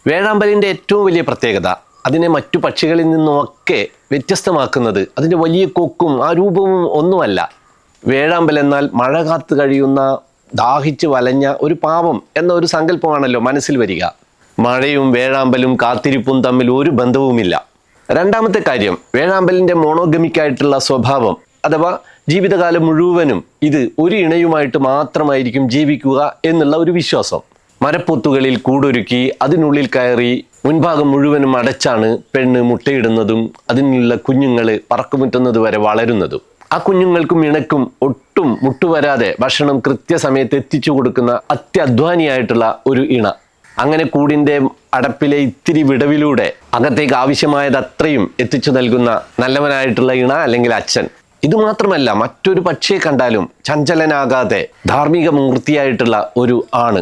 വേഴാമ്പലിൻ്റെ ഏറ്റവും വലിയ പ്രത്യേകത അതിനെ മറ്റു പക്ഷികളിൽ നിന്നുമൊക്കെ വ്യത്യസ്തമാക്കുന്നത് അതിൻ്റെ വലിയ കൊക്കും ആ രൂപവും ഒന്നുമല്ല. വേഴാമ്പൽ എന്നാൽ മഴ കാത്ത് കഴിയുന്ന ദാഹിച്ച് വലഞ്ഞ ഒരു പാവം എന്ന ഒരു സങ്കല്പമാണല്ലോ മനസ്സിൽ വരിക. മഴയും വേഴാമ്പലും കാത്തിരിപ്പും തമ്മിൽ ഒരു ബന്ധവുമില്ല. രണ്ടാമത്തെ കാര്യം, വേഴാമ്പലിൻ്റെ മോണോഗമിക്കായിട്ടുള്ള സ്വഭാവം അഥവാ ജീവിതകാലം മുഴുവനും ഇത് ഒരു ഇണയുമായിട്ട് മാത്രമായിരിക്കും ജീവിക്കുക എന്നുള്ള ഒരു വിശ്വാസം. മരപ്പൊത്തുകളിൽ കൂടൊരുക്കി അതിനുള്ളിൽ കയറി മുൻഭാഗം മുഴുവനും അടച്ചാണ് പെണ്ണ് മുട്ടയിടുന്നതും അതിനുള്ള കുഞ്ഞുങ്ങൾ പറക്കുമുറ്റുന്നത് വരെ വളരുന്നതും. ആ കുഞ്ഞുങ്ങൾക്കും ഇണക്കും ഒട്ടും മുട്ടുവരാതെ ഭക്ഷണം കൃത്യസമയത്ത് എത്തിച്ചു കൊടുക്കുന്ന അത്യധ്വാനിയായിട്ടുള്ള ഒരു ഇണ. അങ്ങനെ കൂടിൻ്റെ അടപ്പിലെ ഇത്തിരി വിടവിലൂടെ അകത്തേക്ക് ആവശ്യമായത് അത്രയും എത്തിച്ചു നൽകുന്ന നല്ലവനായിട്ടുള്ള ഇണ അല്ലെങ്കിൽ അച്ഛൻ. ഇതുമാത്രമല്ല, മറ്റൊരു പക്ഷിയെ കണ്ടാലും ചഞ്ചലനാകാതെ ധാർമ്മിക മൂർത്തിയായിട്ടുള്ള ഒരു ആണ്.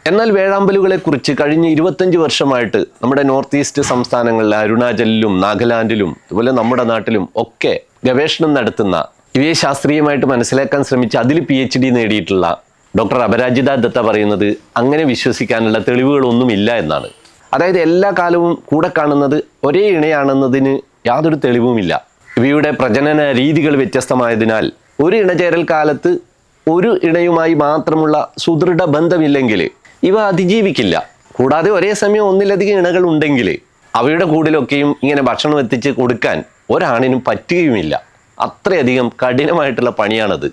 എന്നാൽ വേഴാമ്പലുകളെ കുറിച്ച് കഴിഞ്ഞ 25 വർഷമായിട്ട് നമ്മുടെ നോർത്ത് ഈസ്റ്റ് സംസ്ഥാനങ്ങളിൽ അരുണാചലിലും നാഗാലാൻഡിലും അതുപോലെ നമ്മുടെ നാട്ടിലും ഒക്കെ ഗവേഷണം നടത്തുന്ന, ഇവയെ ശാസ്ത്രീയമായിട്ട് മനസ്സിലാക്കാൻ ശ്രമിച്ച് അതിൽ PhD നേടിയിട്ടുള്ള ഡോക്ടർ അപരാജിത ദത്ത പറയുന്നത് അങ്ങനെ വിശ്വസിക്കാനുള്ള തെളിവുകളൊന്നുമില്ല എന്നാണ്. അതായത് എല്ലാ കാലവും കൂടെ കാണുന്നത് ഒരേ ഇണയാണെന്നതിന് യാതൊരു തെളിവുമില്ല. ഇവയുടെ പ്രജനന രീതികൾ വ്യത്യസ്തമായതിനാൽ ഒരു ഇണചേരൽ കാലത്ത് ഒരു ഇണയുമായി മാത്രമുള്ള സുദൃഢ ബന്ധമില്ലെങ്കിൽ ഇവ അതിജീവിക്കില്ല. കൂടാതെ ഒരേ സമയം ഒന്നിലധികം ഇണകൾ ഉണ്ടെങ്കിൽ അവയുടെ കൂടിലൊക്കെയും ഇങ്ങനെ ഭക്ഷണം എത്തിച്ച് കൊടുക്കാൻ ഒരാണിനും പറ്റുകയുമില്ല. അത്രയധികം കഠിനമായിട്ടുള്ള പണിയാണത്.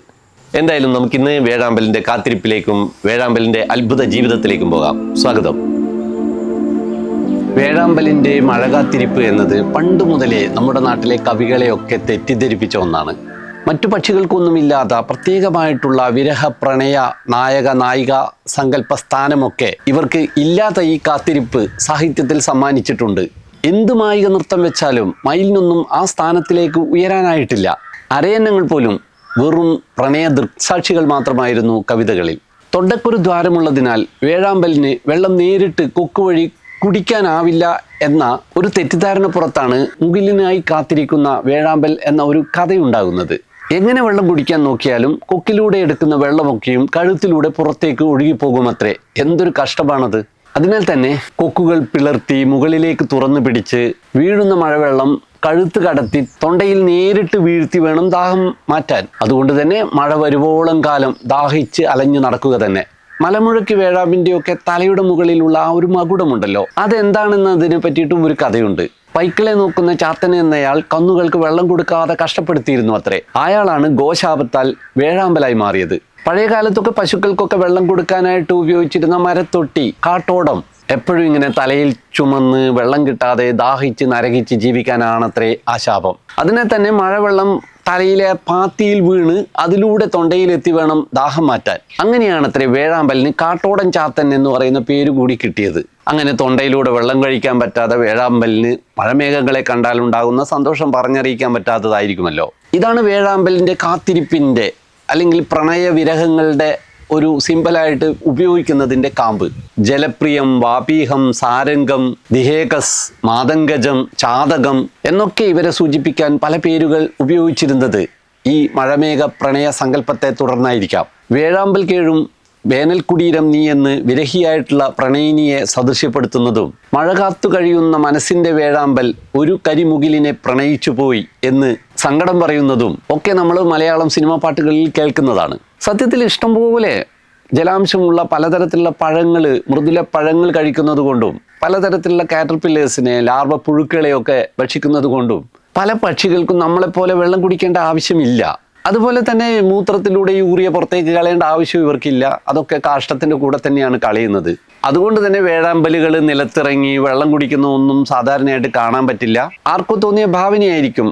എന്തായാലും നമുക്കിന്ന് വേഴാമ്പലിൻ്റെ കാത്തിരിപ്പിലേക്കും വേഴാമ്പലിൻ്റെ അത്ഭുത ജീവിതത്തിലേക്കും പോകാം. സ്വാഗതം. വേഴാമ്പലിൻ്റെ മഴകാത്തിരിപ്പ് എന്നത് പണ്ട് മുതലേ നമ്മുടെ നാട്ടിലെ കവികളെയൊക്കെ തെറ്റിദ്ധരിപ്പിച്ച ഒന്നാണ്. മറ്റു പക്ഷികൾക്കൊന്നുമില്ലാത്ത പ്രത്യേകമായിട്ടുള്ള വിരഹ പ്രണയ നായക നായിക സങ്കല്പ സ്ഥാനമൊക്കെ ഇവർക്ക് ഇല്ലാത്ത ഈ കാത്തിരിപ്പ് സാഹിത്യത്തിൽ സമ്മാനിച്ചിട്ടുണ്ട്. എന്ത് മായിക നൃത്തം വെച്ചാലും മയിലിനൊന്നും ആ സ്ഥാനത്തിലേക്ക് ഉയരാനായിട്ടില്ല. അരയന്നങ്ങൾ പോലും വെറും പ്രണയ ദൃക്സാക്ഷികൾ മാത്രമായിരുന്നു കവിതകളിൽ. തൊണ്ടക്കൊരു ദ്വാരമുള്ളതിനാൽ വേഴാമ്പലിന് വെള്ളം നേരിട്ട് കൊക്കുവഴി കുടിക്കാനാവില്ല എന്ന ഒരു തെറ്റിദ്ധാരണ പുറത്താണ് മുകിലിനായി കാത്തിരിക്കുന്ന വേഴാമ്പൽ എന്ന ഒരു കഥയുണ്ടാകുന്നത്. എങ്ങനെ വെള്ളം കുടിക്കാൻ നോക്കിയാലും കൊക്കിലൂടെ എടുക്കുന്ന വെള്ളമൊക്കെയും കഴുത്തിലൂടെ പുറത്തേക്ക് ഒഴുകിപ്പോകുമത്രേ. എന്തൊരു കഷ്ടമാണത്. അതിനാൽ തന്നെ കൊക്കുകൾ പിളർത്തി മുകളിലേക്ക് തുറന്നു പിടിച്ച് വീഴുന്ന മഴവെള്ളം കഴുത്ത് കടത്തി തൊണ്ടയിൽ നേരിട്ട് വീഴ്ത്തി വേണം ദാഹം മാറ്റാൻ. അതുകൊണ്ട് തന്നെ മഴ വരുവോളം കാലം ദാഹിച്ച് അലഞ്ഞു നടക്കുക തന്നെ. മലമുഴക്കി വേഴാമ്പിൻ്റെയൊക്കെ തലയുടെ മുകളിലുള്ള ആ ഒരു മകുടമുണ്ടല്ലോ, അതെന്താണെന്നതിനെ പറ്റിയിട്ടും ഒരു കഥയുണ്ട്. പൈക്കളെ നോക്കുന്ന ചാത്തൻ എന്നയാൾ കന്നുകൾക്ക് വെള്ളം കൊടുക്കാതെ കഷ്ടപ്പെടുത്തിയിരുന്നു അത്രേ. അയാളാണ് ഗോശാപത്താൽ വേഴാമ്പലായി മാറിയത്. പഴയ കാലത്തൊക്കെ പശുക്കൾക്കൊക്കെ വെള്ളം കൊടുക്കാനായിട്ട് ഉപയോഗിച്ചിരുന്ന മരത്തൊട്ടി, കാട്ടോടം എപ്പോഴും ഇങ്ങനെ തലയിൽ ചുമന്ന് വെള്ളം കിട്ടാതെ ദാഹിച്ച് നരകിച്ച് ജീവിക്കാനാണത്രേ ആ ശാപം. അതിനെ തന്നെ മഴവെള്ളം തലയിലെ പാത്തിയിൽ വീണ് അതിലൂടെ തൊണ്ടയിലെത്തി വേണം ദാഹം മാറ്റാൻ. അങ്ങനെയാണത്രേ വേഴാമ്പലിന് കാട്ടോടൻ ചാത്തൻ എന്ന് പറയുന്ന പേര് കൂടി കിട്ടിയത്. അങ്ങനെ തൊണ്ടയിലൂടെ വെള്ളം കഴിക്കാൻ പറ്റാതെ വേഴാമ്പലിന് മഴമേഘങ്ങളെ കണ്ടാലുണ്ടാകുന്ന സന്തോഷം പറഞ്ഞറിയിക്കാൻ പറ്റാത്തതായിരിക്കുമല്ലോ. ഇതാണ് വേഴാമ്പലിൻ്റെ കാത്തിരിപ്പിൻ്റെ അല്ലെങ്കിൽ പ്രണയ വിരഹങ്ങളുടെ ഒരു സിമ്പലായിട്ട് ഉപയോഗിക്കുന്നതിൻ്റെ കാമ്പ്. ജലപ്രിയം, വാപീഹം, സാരംഗം, ദിഹേകസ്, മാതംഗജം, ചാതകം എന്നൊക്കെ ഇവരെ സൂചിപ്പിക്കാൻ പല പേരുകൾ ഉപയോഗിച്ചിരുന്നത് ഈ മഴമേഘ പ്രണയ സങ്കല്പത്തെ തുടർന്നായിരിക്കാം. വേഴാമ്പൽ കേഴും വേനൽക്കുടീരം നീ എന്ന് വിരഹിയായിട്ടുള്ള പ്രണയിനിയെ സദൃശ്യപ്പെടുത്തുന്നതും മഴ കാത്തു കഴിയുന്ന മനസ്സിൻ്റെ വേഴാമ്പൽ ഒരു കരിമുകിലിനെ പ്രണയിച്ചു പോയി എന്ന് സങ്കടം പറയുന്നതും ഒക്കെ നമ്മൾ മലയാളം സിനിമാ പാട്ടുകളിൽ കേൾക്കുന്നതാണ്. സത്യത്തിൽ ഇഷ്ടംപോലെ ജലാംശമുള്ള പലതരത്തിലുള്ള പഴങ്ങൾ, മൃദുല പഴങ്ങൾ കഴിക്കുന്നത് കൊണ്ടും പലതരത്തിലുള്ള കാറ്റർപില്ലേഴ്സിനെ, ലാർവ പുഴുക്കളെയൊക്കെ ഭക്ഷിക്കുന്നത് കൊണ്ടും പല പക്ഷികൾക്കും നമ്മളെപ്പോലെ വെള്ളം കുടിക്കേണ്ട ആവശ്യമില്ല. അതുപോലെ തന്നെ മൂത്രത്തിലൂടെ യൂറിയ പുറത്തേക്ക് കളയേണ്ട ആവശ്യം ഇവർക്കില്ല. അതൊക്കെ കാഷ്ടത്തിൻ്റെ കൂടെ തന്നെയാണ് കളയുന്നത്. അതുകൊണ്ട് തന്നെ വേഴാമ്പലുകൾ നിലത്തിറങ്ങി വെള്ളം കുടിക്കുന്ന ഒന്നും സാധാരണയായിട്ട് കാണാൻ പറ്റില്ല. ആർക്കും തോന്നിയ ഭാവനയായിരിക്കും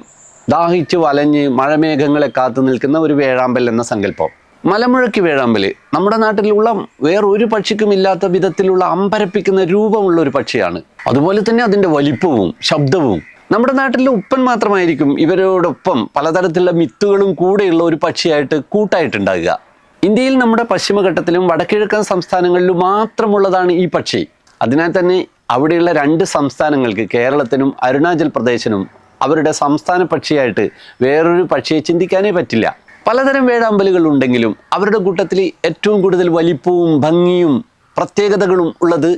ദാഹിച്ച് വലഞ്ഞ് മഴമേഘങ്ങളെ കാത്തു നിൽക്കുന്ന ഒരു വേഴാമ്പൽ എന്ന സങ്കല്പം. മലമുഴക്കി വേഴാമ്പൽ നമ്മുടെ നാട്ടിലുള്ള വേറൊരു പക്ഷിക്കും ഇല്ലാത്ത വിധത്തിലുള്ള അമ്പരപ്പിക്കുന്ന രൂപമുള്ള ഒരു പക്ഷിയാണ്. അതുപോലെ തന്നെ അതിൻ്റെ വലിപ്പവും ശബ്ദവും. നമ്മുടെ നാട്ടിലെ ഉപ്പൻ മാത്രമായിരിക്കും ഇവരോടൊപ്പം പലതരത്തിലുള്ള മിത്തുകളും കൂടെയുള്ള ഒരു പക്ഷിയായിട്ട് കൂട്ടായിട്ടുണ്ടാകുക. ഇന്ത്യയിൽ നമ്മുടെ പശ്ചിമഘട്ടത്തിലും വടക്കിഴക്കൻ സംസ്ഥാനങ്ങളിലും മാത്രമുള്ളതാണ് ഈ പക്ഷി. അതിനാൽ തന്നെ അവിടെയുള്ള 2 സംസ്ഥാനങ്ങൾക്ക്, കേരളത്തിനും അരുണാചൽ പ്രദേശിനും, അവരുടെ സംസ്ഥാന പക്ഷിയായിട്ട് വേറൊരു പക്ഷിയെ ചിന്തിക്കാനേ പറ്റില്ല. പലതരം വേഴാമ്പലുകൾ ഉണ്ടെങ്കിലും അവരുടെ കൂട്ടത്തിൽ ഏറ്റവും കൂടുതൽ വലിപ്പവും ഭംഗിയും പ്രത്യേകതകളും ഉള്ളത്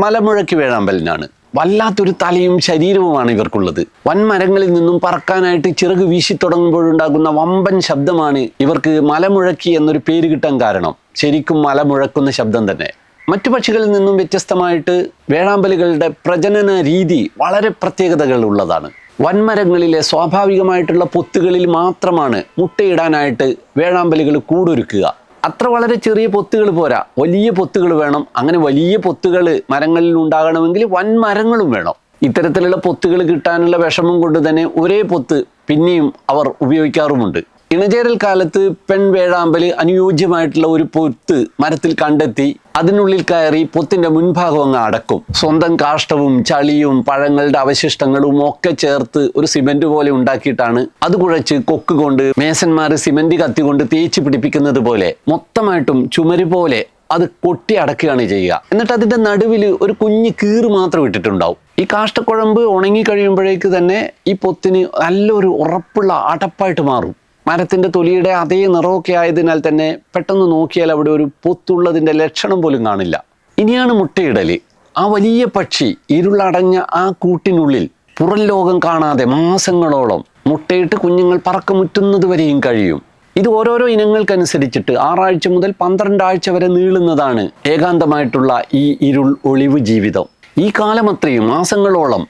മലമുഴക്കി വേഴാമ്പലിനാണ്. വല്ലാത്തൊരു തലയും ശരീരവുമാണ് ഇവർക്കുള്ളത്. വൻമരങ്ങളിൽ നിന്നും പറക്കാനായിട്ട് ചിറക് വീശി തുടങ്ങുമ്പോഴുണ്ടാകുന്ന വമ്പൻ ശബ്ദമാണ് ഇവർക്ക് മലമുഴക്കി എന്നൊരു പേര് കിട്ടാൻ കാരണം. ശരിക്കും മലമുഴക്കുന്ന ശബ്ദം തന്നെ. മറ്റു പക്ഷികളിൽ നിന്നും വ്യത്യസ്തമായിട്ട് വേഴാമ്പലുകളുടെ പ്രജനന രീതി വളരെ പ്രത്യേകതകൾ ഉള്ളതാണ്. വൻമരങ്ങളിലെ സ്വാഭാവികമായിട്ടുള്ള പൊത്തുകളിൽ മാത്രമാണ് മുട്ടയിടാനായിട്ട് വേഴാമ്പലുകൾ കൂടൊരുക്കുക. അത്ര വളരെ ചെറിയ പൊത്തുകൾ പോരാ, വലിയ പൊത്തുകൾ വേണം. അങ്ങനെ വലിയ പൊത്തുകൾ മരങ്ങളിൽ ഉണ്ടാകണമെങ്കിൽ വൻമരങ്ങളും വേണം. ഇത്തരത്തിലുള്ള പൊത്തുകൾ കിട്ടാനുള്ള വിഷമം കൊണ്ട് തന്നെ ഒരേ പൊത്ത് പിന്നെയും അവർ ഉപയോഗിക്കാറുമുണ്ട്. ഇണചേരൽ കാലത്ത് പെൺവേഴാമ്പല് അനുയോജ്യമായിട്ടുള്ള ഒരു പൊത്ത് മരത്തിൽ കണ്ടെത്തി അതിനുള്ളിൽ കയറി പൊത്തിന്റെ മുൻഭാഗം അങ്ങ് അടക്കും. സ്വന്തം കാഷ്ടവും ചളിയും പഴങ്ങളുടെ അവശിഷ്ടങ്ങളും ഒക്കെ ചേർത്ത് ഒരു സിമന്റ് പോലെ ഉണ്ടാക്കിയിട്ടാണ് അത് കുഴച്ച് കൊക്ക് കൊണ്ട് മേസന്മാർ സിമന്റ് കത്തി കൊണ്ട് തേച്ച് പിടിപ്പിക്കുന്നത് പോലെ മൊത്തമായിട്ടും ചുമര് പോലെ അത് കൊട്ടി അടക്കുകയാണ് ചെയ്യുക. എന്നിട്ട് അതിന്റെ നടുവിൽ ഒരു കുഞ്ഞു കീറ് മാത്രം ഇട്ടിട്ടുണ്ടാവും. ഈ കാഷ്ടക്കുഴമ്പ് ഉണങ്ങി കഴിയുമ്പോഴേക്ക് തന്നെ ഈ പൊത്തിന് നല്ലൊരു ഉറപ്പുള്ള അടപ്പായിട്ട് മാറും. മരത്തിന്റെ തൊലിയുടെ അതേ നിറമൊക്കെ ആയതിനാൽ തന്നെ പെട്ടെന്ന് നോക്കിയാൽ അവിടെ ഒരു പൊത്തുള്ളതിന്റെ ലക്ഷണം പോലും കാണില്ല. ഇനിയാണ് മുട്ടയിടല്. ആ വലിയ പക്ഷി ഇരുളടഞ്ഞ ആ കൂട്ടിനുള്ളിൽ പുറം ലോകം കാണാതെ മാസങ്ങളോളം മുട്ടയിട്ട് കുഞ്ഞുങ്ങൾ പറക്കമുറ്റുന്നത് വരെയും കഴിയും. ഇത് ഓരോരോ ഇനങ്ങൾക്കനുസരിച്ചിട്ട് 6 ആഴ്ച മുതൽ 12 ആഴ്ച വരെ നീളുന്നതാണ് ഏകാന്തമായിട്ടുള്ള ഈ ഇരുൾ ഒളിവ് ജീവിതം. ഈ കാലമത്രയും മാസങ്ങളോളം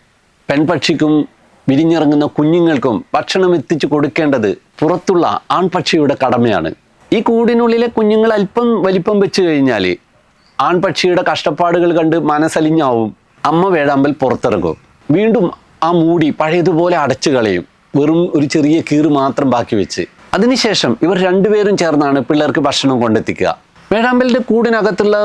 പെൺപക്ഷിക്കും വിരിഞ്ഞിറങ്ങുന്ന കുഞ്ഞുങ്ങൾക്കും ഭക്ഷണം എത്തിച്ചു കൊടുക്കേണ്ടത് പുറത്തുള്ള ആൺപക്ഷിയുടെ കടമയാണ്. ഈ കൂടിനുള്ളിലെ കുഞ്ഞുങ്ങൾ അല്പം വലിപ്പം വെച്ച് കഴിഞ്ഞാൽ ആൺപക്ഷിയുടെ കഷ്ടപ്പാടുകൾ കണ്ട് മനസ്സലിഞ്ഞാവും അമ്മ വേഴാമ്പൽ പുറത്തിറങ്ങും. വീണ്ടും ആ മൂടി പഴയതുപോലെ അടച്ചു കളയും, വെറും ഒരു ചെറിയ കീറ് മാത്രം ബാക്കി വെച്ച്. അതിനുശേഷം ഇവർ രണ്ടുപേരും ചേർന്നാണ് പിള്ളേർക്ക് ഭക്ഷണം കൊണ്ടെത്തിക്കുക. വേഴാമ്പലിൻ്റെ കൂടിനകത്തുള്ള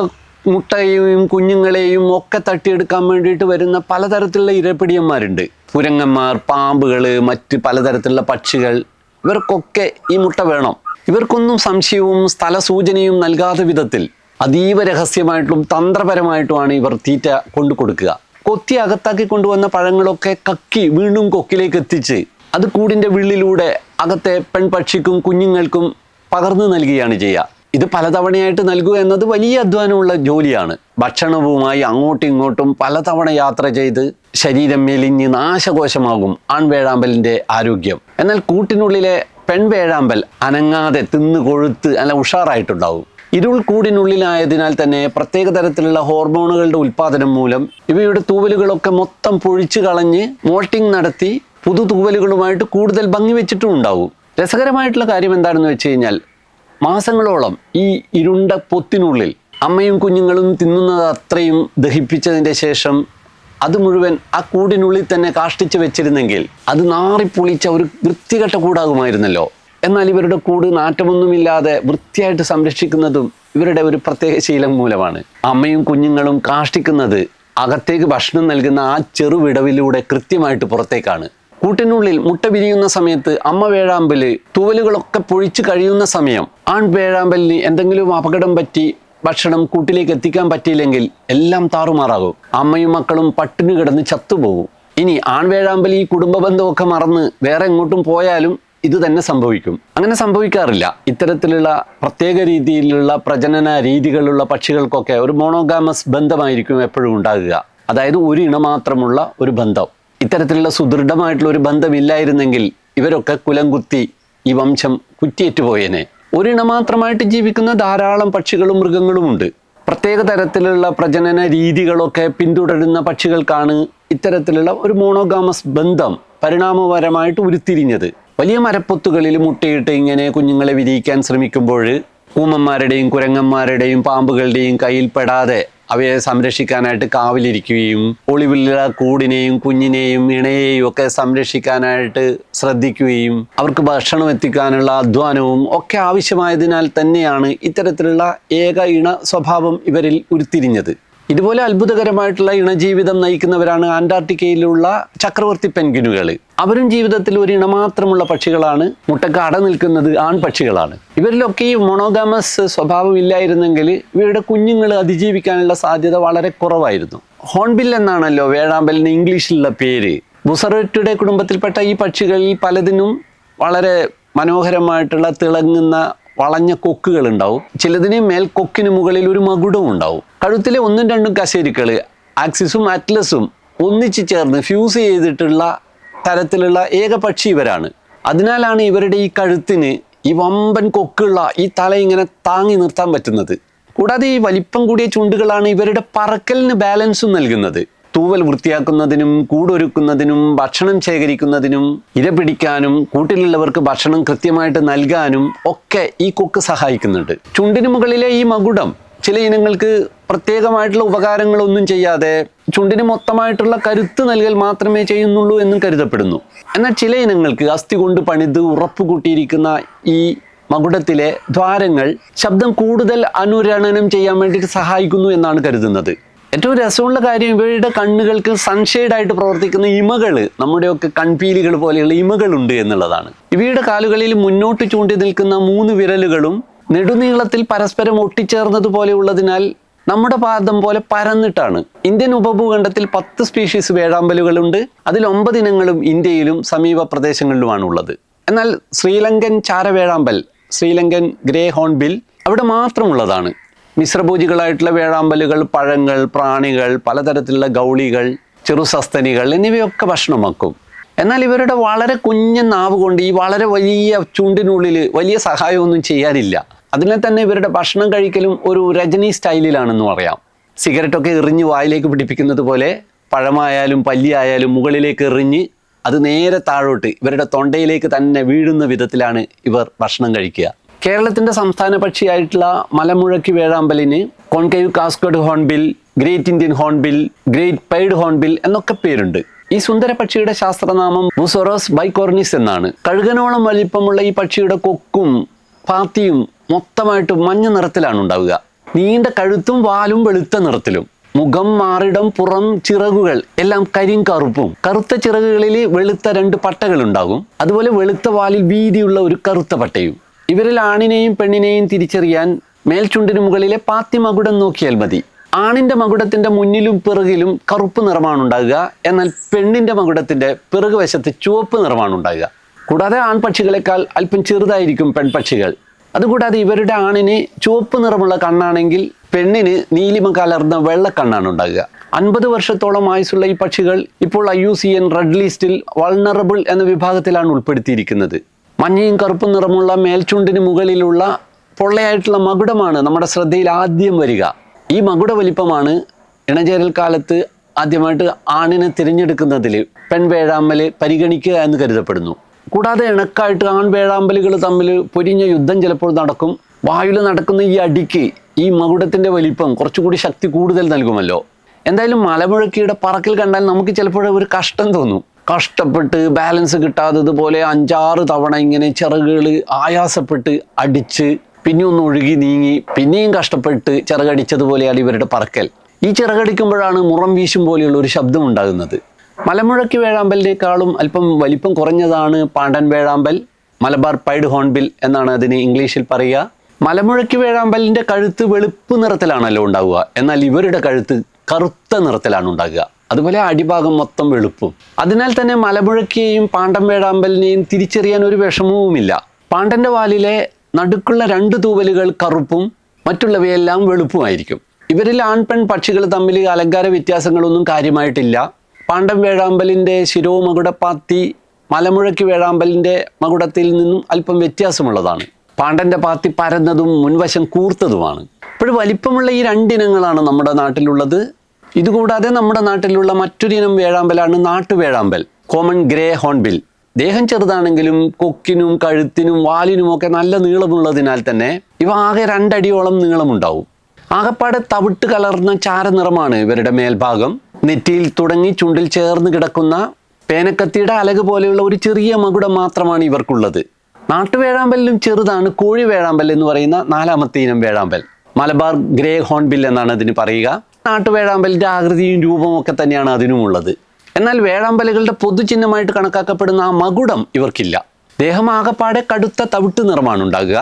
മുട്ടയെയും കുഞ്ഞുങ്ങളെയും ഒക്കെ തട്ടിയെടുക്കാൻ വേണ്ടിയിട്ട് വരുന്ന പലതരത്തിലുള്ള ഇരപിടിയന്മാരുണ്ട്. കുരങ്ങന്മാർ, പാമ്പുകൾ, മറ്റ് പലതരത്തിലുള്ള പക്ഷികൾ, ഇവർക്കൊക്കെ ഈ മുട്ട വേണം. ഇവർക്കൊന്നും സംശയവും സ്ഥലസൂചനയും നൽകാത്ത വിധത്തിൽ അതീവ രഹസ്യമായിട്ടും തന്ത്രപരമായിട്ടുമാണ് ഇവർ തീറ്റ കൊണ്ടു കൊടുക്കുക. കൊത്തി അകത്താക്കി കൊണ്ടുവന്ന പഴങ്ങളൊക്കെ കക്കി വീണ്ടും കൊക്കിലേക്ക് എത്തിച്ച് അത് കൂടിൻ്റെ വിള്ളിലൂടെ അകത്തെ പെൺപക്ഷിക്കും കുഞ്ഞുങ്ങൾക്കും പകർന്നു നൽകുകയാണ് ചെയ്യുക. ഇത് പലതവണയായിട്ട് നൽകുക എന്നത് വലിയ അധ്വാനമുള്ള ജോലിയാണ്. ഭക്ഷണവുമായി അങ്ങോട്ടും ഇങ്ങോട്ടും പലതവണ യാത്ര ചെയ്ത് ശരീരം മെലിഞ്ഞ് നാശകോശമാകും ആൺവേഴാമ്പലിൻ്റെ ആരോഗ്യം. എന്നാൽ കൂട്ടിനുള്ളിലെ പെൺവേഴാമ്പൽ അനങ്ങാതെ തിന്ന് കൊഴുത്ത് നല്ല ഉഷാറായിട്ടുണ്ടാവും. ഇരുൾ കൂടിനുള്ളിലായതിനാൽ തന്നെ പ്രത്യേക തരത്തിലുള്ള ഹോർമോണുകളുടെ ഉൽപ്പാദനം മൂലം ഇവയുടെ തൂവലുകളൊക്കെ മൊത്തം പൊഴിച്ചു കളഞ്ഞ് മോൾട്ടിങ് നടത്തി പുതു തൂവലുകളുമായിട്ട് കൂടുതൽ ഭംഗി വെച്ചിട്ടും ഉണ്ടാവും. രസകരമായിട്ടുള്ള കാര്യം എന്താണെന്ന് വെച്ച് കഴിഞ്ഞാൽ മാസങ്ങളോളം ഈ ഇരുണ്ട പൊത്തിനുള്ളിൽ അമ്മയും കുഞ്ഞുങ്ങളും തിന്നുന്നത് അത്രയും ദഹിപ്പിച്ചതിൻ്റെ ശേഷം അത് മുഴുവൻ ആ കൂടിനുള്ളിൽ തന്നെ കാഷ്ടിച്ച് വെച്ചിരുന്നെങ്കിൽ അത് നാറിപ്പൊളിച്ച ഒരു വൃത്തികെട്ട കൂടാകുമായിരുന്നല്ലോ. എന്നാൽ ഇവരുടെ കൂട് നാറ്റമൊന്നുമില്ലാതെ വൃത്തിയായിട്ട് സംരക്ഷിക്കുന്നതും ഇവരുടെ ഒരു പ്രത്യേക ശീലം മൂലമാണ്. അമ്മയും കുഞ്ഞുങ്ങളും കാഷ്ടിക്കുന്നത് അകത്തേക്ക് ഭക്ഷണം നൽകുന്ന ആ ചെറുവിടവിലൂടെ കൃത്യമായിട്ട് പുറത്തേക്കാണ്. കൂട്ടിനുള്ളിൽ മുട്ട വിരിയുന്ന സമയത്ത് അമ്മ വേഴാമ്പല് തൂവലുകളൊക്കെ പൊഴിച്ച് കഴിയുന്ന സമയം ആൺ വേഴാമ്പലിന് എന്തെങ്കിലും അപകടം പറ്റി ഭക്ഷണം കൂട്ടിലേക്ക് എത്തിക്കാൻ പറ്റിയില്ലെങ്കിൽ എല്ലാം താറുമാറാകും. അമ്മയും മക്കളും പട്ടിണി കിടന്ന് ചത്തുപോകും. ഇനി ആൺവേഴാമ്പൽ ഈ കുടുംബ ബന്ധമൊക്കെ മറന്ന് വേറെ എങ്ങോട്ടും പോയാലും ഇത് തന്നെ സംഭവിക്കും. അങ്ങനെ സംഭവിക്കാറില്ല. ഇത്തരത്തിലുള്ള പ്രത്യേക രീതിയിലുള്ള പ്രജനന രീതികളുള്ള പക്ഷികൾക്കൊക്കെ ഒരു മോണോഗാമസ് ബന്ധമായിരിക്കും എപ്പോഴും ഉണ്ടാകുക. അതായത് ഒരു ഇണ മാത്രമുള്ള ഒരു ബന്ധം. ഇത്തരത്തിലുള്ള സുദൃഢമായിട്ടുള്ള ഒരു ബന്ധമില്ലായിരുന്നെങ്കിൽ ഇവരൊക്കെ കുലം കുത്തി ഈ വംശം കുറ്റിയേറ്റുപോയേനെ. ഒരിണ മാത്രമായിട്ട് ജീവിക്കുന്ന ധാരാളം പക്ഷികളും മൃഗങ്ങളുമുണ്ട്. പ്രത്യേക തരത്തിലുള്ള പ്രജനന രീതികളൊക്കെ പിന്തുടരുന്ന പക്ഷികൾക്കാണ് ഇത്തരത്തിലുള്ള ഒരു മോണോഗാമസ് ബന്ധം പരിണാമപരമായിട്ട് ഉരുത്തിരിഞ്ഞത്. വലിയ മരപ്പൊത്തുകളിൽ മുട്ടയിട്ട് ഇങ്ങനെ കുഞ്ഞുങ്ങളെ വിരിയിക്കാൻ ശ്രമിക്കുമ്പോൾ കൂമന്മാരുടെയും കുരങ്ങന്മാരുടെയും പാമ്പുകളുടെയും കയ്യിൽപ്പെടാതെ അവയെ സംരക്ഷിക്കാനായിട്ട് കാവിലിരിക്കുകയും ഒളിവിലുള്ള കൂടിനെയും കുഞ്ഞിനെയും ഇണയെയും ഒക്കെ സംരക്ഷിക്കാനായിട്ട് ശ്രദ്ധിക്കുകയും അവർക്ക് ഭക്ഷണം എത്തിക്കാനുള്ള അധ്വാനവും ഒക്കെ ആവശ്യമായതിനാൽ തന്നെയാണ് ഇത്തരത്തിലുള്ള ഏക ഇണ സ്വഭാവം ഇവരിൽ ഉരുത്തിരിഞ്ഞത്. ഇതുപോലെ അത്ഭുതകരമായിട്ടുള്ള ഇണജീവിതം നയിക്കുന്നവരാണ് ആന്റാർട്ടിക്കയിലുള്ള ചക്രവർത്തി പെൻഗ്വിനുകൾ. അവരും ജീവിതത്തിൽ ഒരു ഇണ മാത്രമുള്ള പക്ഷികളാണ്. മുട്ടക്ക് അട നിൽക്കുന്നത് ആൺപക്ഷികളാണ്. ഇവരിലൊക്കെ ഈ മോണോഗാമസ് സ്വഭാവം ഇല്ലായിരുന്നെങ്കിൽ ഇവരുടെ കുഞ്ഞുങ്ങൾ അതിജീവിക്കാനുള്ള സാധ്യത വളരെ കുറവായിരുന്നു. ഹോൺബിൽ എന്നാണല്ലോ വേഴാമ്പലിന് ഇംഗ്ലീഷിലുള്ള പേര്. ബുസറോറ്റിയുടെ കുടുംബത്തിൽപ്പെട്ട ഈ പക്ഷികളിൽ പലതിനും വളരെ മനോഹരമായിട്ടുള്ള തിളങ്ങുന്ന വളഞ്ഞ കൊക്കുകൾ ഉണ്ടാവും. ചിലതിന് മേൽക്കൊക്കിന് മുകളിൽ ഒരു മകുടവും ഉണ്ടാവും. കഴുത്തിലെ 1-2 കശേരുക്കൾ ആക്സിസും അറ്റ്ലസും ഒന്നിച്ചു ചേർന്ന് ഫ്യൂസ് ചെയ്തിട്ടുള്ള തരത്തിലുള്ള ഏക പക്ഷി ഇവരാണ്. അതിനാലാണ് ഇവരുടെ ഈ കഴുത്തിന് ഈ വമ്പൻ കൊക്കുള്ള ഈ തല ഇങ്ങനെ താങ്ങി നിർത്താൻ പറ്റുന്നത്. കൂടാതെ ഈ വലിപ്പം കൂടിയ ചുണ്ടുകളാണ് ഇവരുടെ പറക്കലിന് ബാലൻസും നൽകുന്നത്. തൂവൽ വൃത്തിയാക്കുന്നതിനും കൂടൊരുക്കുന്നതിനും ഭക്ഷണം ശേഖരിക്കുന്നതിനും ഇര പിടിക്കാനും കൂട്ടിലുള്ളവർക്ക് ഭക്ഷണം കൃത്യമായിട്ട് നൽകാനും ഒക്കെ ഈ കൊക്ക് സഹായിക്കുന്നുണ്ട്. ചുണ്ടിന് മുകളിലെ ഈ മകുടം ചില ഇനങ്ങൾക്ക് പ്രത്യേകമായിട്ടുള്ള ഉപകാരങ്ങളൊന്നും ചെയ്യാതെ ചുണ്ടിന് മൊത്തമായിട്ടുള്ള കരുത്ത് നൽകൽ മാത്രമേ ചെയ്യുന്നുള്ളൂ എന്നും കരുതപ്പെടുന്നു. എന്നാൽ ചില ഇനങ്ങൾക്ക് അസ്ഥി കൊണ്ട് പണിത് ഉറപ്പ് കൂട്ടിയിരിക്കുന്ന ഈ മകുടത്തിലെ ദ്വാരങ്ങൾ ശബ്ദം കൂടുതൽ അനുരണനം ചെയ്യാൻ വേണ്ടിയിട്ട് സഹായിക്കുന്നു എന്നാണ് കരുതുന്നത്. ഏറ്റവും രസമുള്ള കാര്യം ഇവയുടെ കണ്ണുകൾക്ക് സൺഷെയ്ഡായിട്ട് പ്രവർത്തിക്കുന്ന ഇമകൾ, നമ്മുടെയൊക്കെ കൺപീലികൾ പോലെയുള്ള ഇമകളുണ്ട് എന്നുള്ളതാണ്. ഇവയുടെ കാലുകളിൽ മുന്നോട്ട് ചൂണ്ടി നിൽക്കുന്ന 3 വിരലുകളും നെടുനീളത്തിൽ പരസ്പരം ഒട്ടിച്ചേർന്നതുപോലെയുള്ളതിനാൽ നമ്മുടെ പാദം പോലെ പരന്നിട്ടാണ്. Indian ഉപഭൂഖണ്ഡത്തിൽ 10 species വേഴാമ്പലുകളുണ്ട്. അതിൽ 9 ഇനങ്ങളും ഇന്ത്യയിലും സമീപ പ്രദേശങ്ങളിലുമാണ് ഉള്ളത്. എന്നാൽ ശ്രീലങ്കൻ ചാരവേഴാമ്പൽ, ശ്രീലങ്കൻ ഗ്രേ ഹോൺബിൽ അവിടെ മാത്രമുള്ളതാണ്. മിശ്രഭോജികളായിട്ടുള്ള വേഴാമ്പലുകൾ പഴങ്ങൾ, പ്രാണികൾ, പലതരത്തിലുള്ള ഗൗളികൾ, ചെറുസസ്തനികൾ എന്നിവയൊക്കെ ഭക്ഷണമാക്കും. എന്നാൽ ഇവരുടെ വളരെ കുഞ്ഞൻ നാവ് കൊണ്ട് ഈ വളരെ വലിയ ചുണ്ടിനുള്ളിൽ വലിയ സഹായമൊന്നും ചെയ്യാനില്ല. അതിനെ തന്നെ ഇവരുടെ ഭക്ഷണം കഴിക്കലും ഒരു രജനി സ്റ്റൈലിലാണെന്ന് പറയാം. സിഗരറ്റൊക്കെ എറിഞ്ഞ് വായിലേക്ക് പിടിപ്പിക്കുന്നത് പോലെ പഴമായാലും പല്ലിയായാലും മുകളിലേക്ക് എറിഞ്ഞ് അത് നേരെ താഴോട്ട് ഇവരുടെ തൊണ്ടയിലേക്ക് തന്നെ വീഴുന്ന വിധത്തിലാണ് ഇവർ ഭക്ഷണം കഴിക്കുക. കേരളത്തിൻ്റെ സംസ്ഥാന പക്ഷിയായിട്ടുള്ള മലമുഴക്കി വേഴാമ്പലിന് concave casqued hornbill, great Indian hornbill, great pied hornbill എന്നൊക്കെ പേരുണ്ട്. ഈ സുന്ദര പക്ഷിയുടെ ശാസ്ത്രനാമം ബുസോറസ് ബൈകോർണിസ് എന്നാണ്. കഴുകനോളം വലിപ്പമുള്ള ഈ പക്ഷിയുടെ കൊക്കും പാത്തിയും മൊത്തമായിട്ട് മഞ്ഞ നിറത്തിലാണ് ഉണ്ടാവുക. നീണ്ട കഴുത്തും വാലും വെളുത്ത നിറത്തിലും. മുഖം, മാറിടം, പുറം, ചിറകുകൾ എല്ലാം കരിങ്കറുപ്പും. കറുത്ത ചിറകുകളിൽ വെളുത്ത 2 പട്ടകൾ ഉണ്ടാകും. അതുപോലെ വെളുത്ത വാലിൽ വീതിയുള്ള ഒരു കറുത്ത പട്ടയും. ഇവരിൽ ആണിനെയും പെണ്ണിനെയും തിരിച്ചറിയാൻ മേൽചുണ്ടിന് മുകളിലെ പാത്തി മകുടം നോക്കിയാൽ മതി. ആണിന്റെ മകുടത്തിന്റെ മുന്നിലും പിറകിലും കറുപ്പ് നിറമാണ് ഉണ്ടാകുക. എന്നാൽ പെണ്ണിന്റെ മകുടത്തിന്റെ പിറകു വശത്ത് ചുവപ്പ് നിറമാണ് ഉണ്ടാകുക. കൂടാതെ ആൺപക്ഷികളെക്കാൾ അല്പം ചെറുതായിരിക്കും പെൺപക്ഷികൾ. അതുകൂടാതെ ഇവരുടെ ആണിന് ചുവപ്പ് നിറമുള്ള കണ്ണാണെങ്കിൽ പെണ്ണിന് നീലിമ കലർന്ന വെള്ളക്കണ്ണാണ് ഉണ്ടാകുക. 50 വർഷത്തോളം ആയുസുള്ള ഈ പക്ഷികൾ ഇപ്പോൾ IUCN റെഡ് ലിസ്റ്റിൽ വൾണറബിൾ എന്ന വിഭാഗത്തിലാണ് ഉൾപ്പെടുത്തിയിരിക്കുന്നത്. മഞ്ഞയും കറുപ്പും നിറമുള്ള മേൽചുണ്ടിന് മുകളിലുള്ള പൊള്ളയായിട്ടുള്ള മകുടമാണ് നമ്മുടെ ശ്രദ്ധയിൽ ആദ്യം വരിക. ഈ മകുട വലിപ്പമാണ് ഇണചേരൽ കാലത്ത് ആദ്യമായിട്ട് ആണിനെ തിരഞ്ഞെടുക്കുന്നതിൽ പെൺവേഴാമ്പൽ പരിഗണിക്കുക എന്ന് കരുതപ്പെടുന്നു. കൂടാതെ ഇണക്കായിട്ട് ആൺവേഴാമ്പലുകൾ തമ്മിൽ പൊരിഞ്ഞ യുദ്ധം ചിലപ്പോൾ നടക്കും. വായുവിൽ നടക്കുന്ന ഈ അടിക്ക് ഈ മകുടത്തിൻ്റെ വലിപ്പം കുറച്ചുകൂടി ശക്തി കൂടുതൽ നൽകുമല്ലോ. എന്തായാലും മലമുഴക്കിയുടെ പറക്കൽ കണ്ടാൽ നമുക്ക് ചിലപ്പോൾ ഒരു കഷ്ടം തോന്നും. കഷ്ടപ്പെട്ട് ബാലൻസ് കിട്ടാത്തതുപോലെ 5-6 തവണ ഇങ്ങനെ ചിറകുകൾ ആയാസപ്പെട്ട് അടിച്ച് പിന്നെ ഒന്ന് ഒഴുകി നീങ്ങി പിന്നെയും കഷ്ടപ്പെട്ട് ചിറകടിച്ചതുപോലെയാണ് ഇവരുടെ പറക്കൽ. ഈ ചിറകടിക്കുമ്പോഴാണ് മുറം വീശും പോലെയുള്ള ഒരു ശബ്ദം ഉണ്ടാകുന്നത്. മലമുഴക്കി വേഴാമ്പലിനേക്കാളും അല്പം വലിപ്പം കുറഞ്ഞതാണ് പാണ്ടൻ വേഴാമ്പൽ. മലബാർ പൈഡ് ഹോൺബിൽ എന്നാണ് അതിന് ഇംഗ്ലീഷിൽ പറയുക. മലമുഴക്കി വേഴാമ്പലിൻ്റെ കഴുത്ത് വെളുപ്പ് നിറത്തിലാണല്ലോ ഉണ്ടാവുക. എന്നാൽ ഇവരുടെ കഴുത്ത് കറുത്ത നിറത്തിലാണ് ഉണ്ടാകുക. അതുപോലെ അടിഭാഗം മൊത്തം വെളുപ്പും. അതിനാൽ തന്നെ മലമുഴക്കിയെയും പാണ്ടൻ വേഴാമ്പലിനെയും തിരിച്ചറിയാൻ ഒരു വിഷമവുമില്ല. പാണ്ടൻ്റെ വാലിലെ നടുക്കുള്ള 2 തൂവലുകൾ കറുപ്പും മറ്റുള്ളവയെല്ലാം വെളുപ്പുമായിരിക്കും. ഇവരിൽ ആൺപെൺ പക്ഷികൾ തമ്മിൽ അലങ്കാര വ്യത്യാസങ്ങളൊന്നും കാര്യമായിട്ടില്ല. പാണ്ടൻ വേഴാമ്പലിൻ്റെ ശിരോമകുടപ്പാത്തി മലമുഴക്കി വേഴാമ്പലിൻ്റെ മകുടത്തിൽ നിന്നും അല്പം വ്യത്യാസമുള്ളതാണ്. പാണ്ടൻ്റെ പാത്തി പരന്നതും മുൻവശം കൂർത്തതുമാണ്. ഇപ്പോൾ വലിപ്പമുള്ള ഈ 2 ഇനങ്ങളാണ് നമ്മുടെ നാട്ടിലുള്ളത്. ഇതുകൂടാതെ നമ്മുടെ നാട്ടിലുള്ള മറ്റൊരിനം വേഴാമ്പലാണ് നാട്ടുവേഴാമ്പൽ, കോമൺ ഗ്രേ ഹോൺബിൽ. ദേഹം ചെറുതാണെങ്കിലും കൊക്കിനും കഴുത്തിനും വാലിനുമൊക്കെ നല്ല നീളമുള്ളതിനാൽ തന്നെ ഇവ ആകെ 2 അടിയോളം നീളമുണ്ടാവും. ആകപ്പാടെ തവിട്ട് കലർന്ന ചാരനിറമാണ് ഇവരുടെ മേൽഭാഗം. നെറ്റിയിൽ തുടങ്ങി ചുണ്ടിൽ ചേർന്ന് കിടക്കുന്ന പേനക്കത്തിയുടെ അലക് പോലെയുള്ള ഒരു ചെറിയ മകുടം മാത്രമാണ് ഇവർക്കുള്ളത്. നാട്ടുവേഴാമ്പലിലും ചെറുതാണ് കോഴി വേഴാമ്പൽ എന്ന് പറയുന്ന 4ാമത്തെ ഇനം വേഴാമ്പൽ. മലബാർ ഗ്രേ ഹോൺബിൽ എന്നാണ് അതിന് പറയുക. നാട്ടുവേഴാമ്പലിൻ്റെ ആകൃതിയും രൂപവും ഒക്കെ തന്നെയാണ് അതിനുമുള്ളത്. എന്നാൽ വേഴാമ്പലുകളുടെ പൊതുചിഹ്നമായിട്ട് കണക്കാക്കപ്പെടുന്ന ആ മകുടം ഇവർക്കില്ല. ദേഹം ആകപ്പാടെ കടുത്ത തവിട്ട് നിറമാണ് ഉണ്ടാകുക.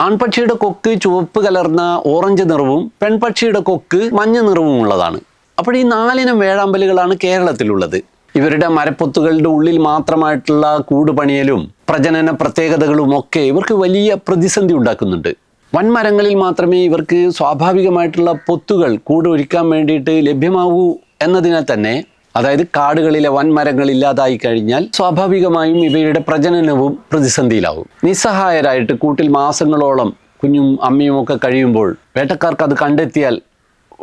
ആൺപക്ഷിയുടെ കൊക്ക് ചുവപ്പ് കലർന്ന ഓറഞ്ച് നിറവും പെൺപക്ഷിയുടെ കൊക്ക് മഞ്ഞ നിറവും ഉള്ളതാണ്. അപ്പോൾ ഈ 4 ഇനം വേഴാമ്പലുകളാണ് കേരളത്തിലുള്ളത്. ഇവരുടെ മരപ്പൊത്തുകളുടെ ഉള്ളിൽ മാത്രമായിട്ടുള്ള കൂടുപണിയലും പ്രജനന പ്രത്യേകതകളും ഒക്കെ ഇവർക്ക് വലിയ പ്രതിസന്ധി ഉണ്ടാക്കുന്നുണ്ട്. വൻമരങ്ങളിൽ മാത്രമേ ഇവർക്ക് സ്വാഭാവികമായിട്ടുള്ള പൊത്തുകൾ കൂട് ഒരുക്കാൻ വേണ്ടിയിട്ട് ലഭ്യമാവൂ എന്നതിനാൽ തന്നെ, അതായത് കാടുകളിലെ വൻമരങ്ങൾ ഇല്ലാതായി കഴിഞ്ഞാൽ സ്വാഭാവികമായും ഇവയുടെ പ്രജനനവും പ്രതിസന്ധിയിലാവും. നിസ്സഹായരായിട്ട് കൂട്ടിൽ മാസങ്ങളോളം കുഞ്ഞും അമ്മയും ഒക്കെ കഴിയുമ്പോൾ വേട്ടക്കാർക്ക് അത് കണ്ടെത്തിയാൽ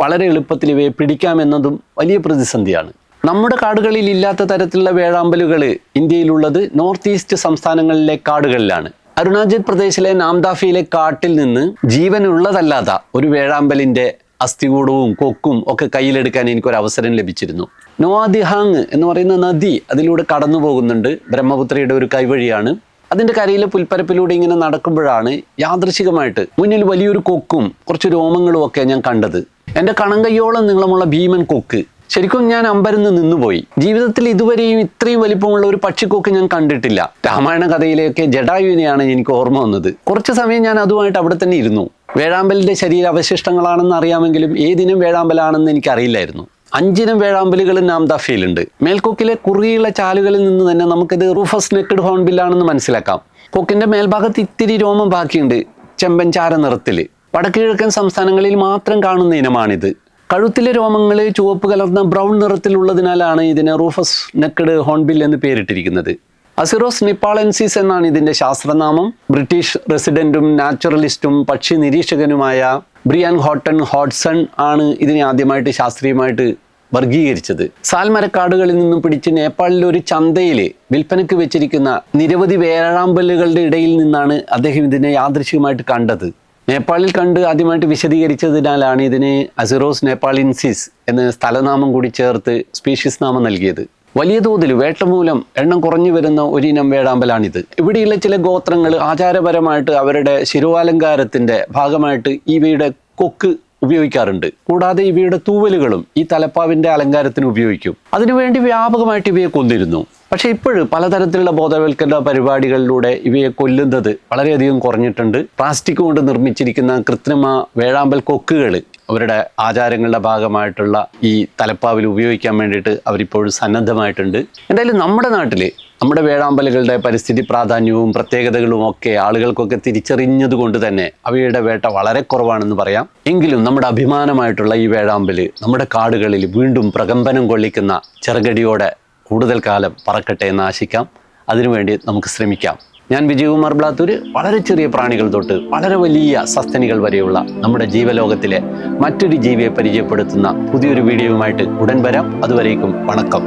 വളരെ എളുപ്പത്തിൽ ഇവയെ പിടിക്കാമെന്നതും വലിയ പ്രതിസന്ധിയാണ്. നമ്മുടെ കാടുകളിൽ ഇല്ലാത്ത തരത്തിലുള്ള വേഴാമ്പലുകൾ ഇന്ത്യയിലുള്ളത് നോർത്ത് ഈസ്റ്റ് സംസ്ഥാനങ്ങളിലെ കാടുകളിലാണ്. അരുണാചൽ പ്രദേശിലെ നാംദാഫിയിലെ കാട്ടിൽ നിന്ന് ജീവനുള്ളതല്ലാത്ത ഒരു വേഴാമ്പലിൻ്റെ അസ്ഥികൂടവും കൊക്കും ഒക്കെ കയ്യിലെടുക്കാൻ എനിക്കൊരു അവസരം ലഭിച്ചിരുന്നു. നോദിഹാങ് എന്ന് പറയുന്ന നദി അതിലൂടെ കടന്നു പോകുന്നുണ്ട്. ബ്രഹ്മപുത്രയുടെ ഒരു കൈവഴിയാണ്. അതിൻ്റെ കരയിലെ പുൽപ്പരപ്പിലൂടെ ഇങ്ങനെ നടക്കുമ്പോഴാണ് യാദൃശികമായിട്ട് മുന്നിൽ വലിയൊരു കൊക്കും കുറച്ച് രോമങ്ങളും ഒക്കെ ഞാൻ കണ്ടത്. എൻ്റെ കണങ്കയ്യോളം നീളമുള്ള ഭീമൻ കൊക്ക്. ശരിക്കും ഞാൻ അമ്പരന്ന് നിന്നുപോയി. ജീവിതത്തിൽ ഇതുവരെയും ഇത്രയും വലിപ്പമുള്ള ഒരു പക്ഷിക്കൊക്ക് ഞാൻ കണ്ടിട്ടില്ല. രാമായണ കഥയിലെയൊക്കെ ജടായുവിനെയാണ് എനിക്ക് ഓർമ്മ വന്നത്. കുറച്ച് സമയം ഞാൻ അതുമായിട്ട് അവിടെ തന്നെ ഇരുന്നു. വേഴാമ്പലിൻ്റെ ശരീരാവശിഷ്ടങ്ങളാണെന്ന് അറിയാമെങ്കിലും ഏതിനും വേഴാമ്പലാണെന്ന് എനിക്കറിയില്ലായിരുന്നു. 5 ഇനം വേഴാമ്പലുകൾ നാംദാഫിയിലുണ്ട്. മേൽക്കൊക്കിലെ കുറുകിയുള്ള ചാലുകളിൽ നിന്ന് തന്നെ നമുക്കിത് റൂഫസ് നെക്കഡ് ഹോൺബില്ലാണെന്ന് മനസ്സിലാക്കാം. കൊക്കിൻ്റെ മേൽഭാഗത്ത് ഇത്തിരി രോമം ബാക്കിയുണ്ട്, ചെമ്പൻ ചാര നിറത്തിൽ. വടക്കുകിഴക്കൻ സംസ്ഥാനങ്ങളിൽ മാത്രം കാണുന്ന ഇനമാണിത്. കഴുത്തിലെ രോമങ്ങൾ ചുവപ്പ് കലർന്ന ബ്രൗൺ നിറത്തിലുള്ളതിനാലാണ് ഇതിന് റൂഫസ് നെക്കഡ് ഹോൺബിൽ എന്ന് പേരിട്ടിരിക്കുന്നത്. അസിറോസ് നിപ്പാളൻസിസ് എന്നാണ് ഇതിൻ്റെ ശാസ്ത്രനാമം. ബ്രിട്ടീഷ് റെസിഡൻറ്റും നാച്ചുറലിസ്റ്റും പക്ഷി നിരീക്ഷകനുമായ ബ്രിയാൻ ഹോട്ടൺ ഹോഡ്സൺ ആണ് ഇതിനെ ആദ്യമായിട്ട് ശാസ്ത്രീയമായിട്ട് വർഗീകരിച്ചത്. സാൽമരക്കാടുകളിൽ നിന്നും പിടിച്ച് നേപ്പാളിലെ ഒരു ചന്തയിൽ വിൽപ്പനയ്ക്ക് വെച്ചിരിക്കുന്ന നിരവധി വേഴാമ്പലുകളുടെ ഇടയിൽ നിന്നാണ് അദ്ദേഹം ഇതിനെ യാദൃശ്ചികമായിട്ട് കണ്ടത്. നേപ്പാളിൽ കണ്ട് ആദ്യമായിട്ട് വിശദീകരിച്ചതിനാലാണ് ഇതിന് അസിറോസ് നേപ്പാളിൻസിസ് എന്ന സ്ഥലനാമം കൂടി ചേർത്ത് സ്പീഷീസ് നാമം നൽകിയത്. വലിയ തോതിൽ വേട്ട മൂലം എണ്ണം കുറഞ്ഞു വരുന്ന ഒരിനം വേഴാമ്പലാണിത്. ഇവിടെയുള്ള ചില ഗോത്രങ്ങൾ ആചാരപരമായിട്ട് അവരുടെ ശിരോവാലങ്കാരത്തിൻ്റെ ഭാഗമായിട്ട് ഇവയുടെ കൊക്ക് ഉപയോഗിക്കാറുണ്ട്. കൂടാതെ ഇവയുടെ തൂവലുകളും ഈ തലപ്പാവിൻ്റെ അലങ്കാരത്തിന് ഉപയോഗിക്കും. അതിനുവേണ്ടി വ്യാപകമായിട്ട് ഇവയെ കൊന്നിരുന്നു. പക്ഷേ ഇപ്പോഴും പലതരത്തിലുള്ള ബോധവൽക്കരണ പരിപാടികളിലൂടെ ഇവയെ കൊല്ലുന്നത് വളരെയധികം കുറഞ്ഞിട്ടുണ്ട്. പ്ലാസ്റ്റിക് കൊണ്ട് നിർമ്മിച്ചിരിക്കുന്ന കൃത്രിമ വേഴാമ്പൽ കൊക്കുകൾ അവരുടെ ആചാരങ്ങളുടെ ഭാഗമായിട്ടുള്ള ഈ തലപ്പാവിൽ ഉപയോഗിക്കാൻ വേണ്ടിയിട്ട് അവരിപ്പോഴും സന്നദ്ധമായിട്ടുണ്ട്. എന്തായാലും നമ്മുടെ നാട്ടിൽ നമ്മുടെ വേഴാമ്പലുകളുടെ പരിസ്ഥിതി പ്രാധാന്യവും പ്രത്യേകതകളും ഒക്കെ ആളുകൾക്കൊക്കെ തിരിച്ചറിഞ്ഞതുകൊണ്ട് തന്നെ അവയുടെ വേട്ട വളരെ കുറവാണെന്ന് പറയാം. എങ്കിലും നമ്മുടെ അഭിമാനമായിട്ടുള്ള ഈ വേഴാമ്പൽ നമ്മുടെ കാടുകളിൽ വീണ്ടും പ്രകമ്പനം കൊള്ളിക്കുന്ന ചെറുകടിയോടെ കൂടുതൽ കാലം പറക്കട്ടെ എന്ന് ആശിക്കാം. അതിനുവേണ്ടി നമുക്ക് ശ്രമിക്കാം. ഞാൻ വിജയകുമാർ ബ്ലാത്തൂർ. വളരെ ചെറിയ പ്രാണികൾ തൊട്ട് വളരെ വലിയ സസ്തനികൾ വരെയുള്ള നമ്മുടെ ജീവലോകത്തിലെ മറ്റൊരു ജീവിയെ പരിചയപ്പെടുത്തുന്ന പുതിയൊരു വീഡിയോയുമായിട്ട് ഉടൻ വരാം. അതുവരേക്കും വണക്കം.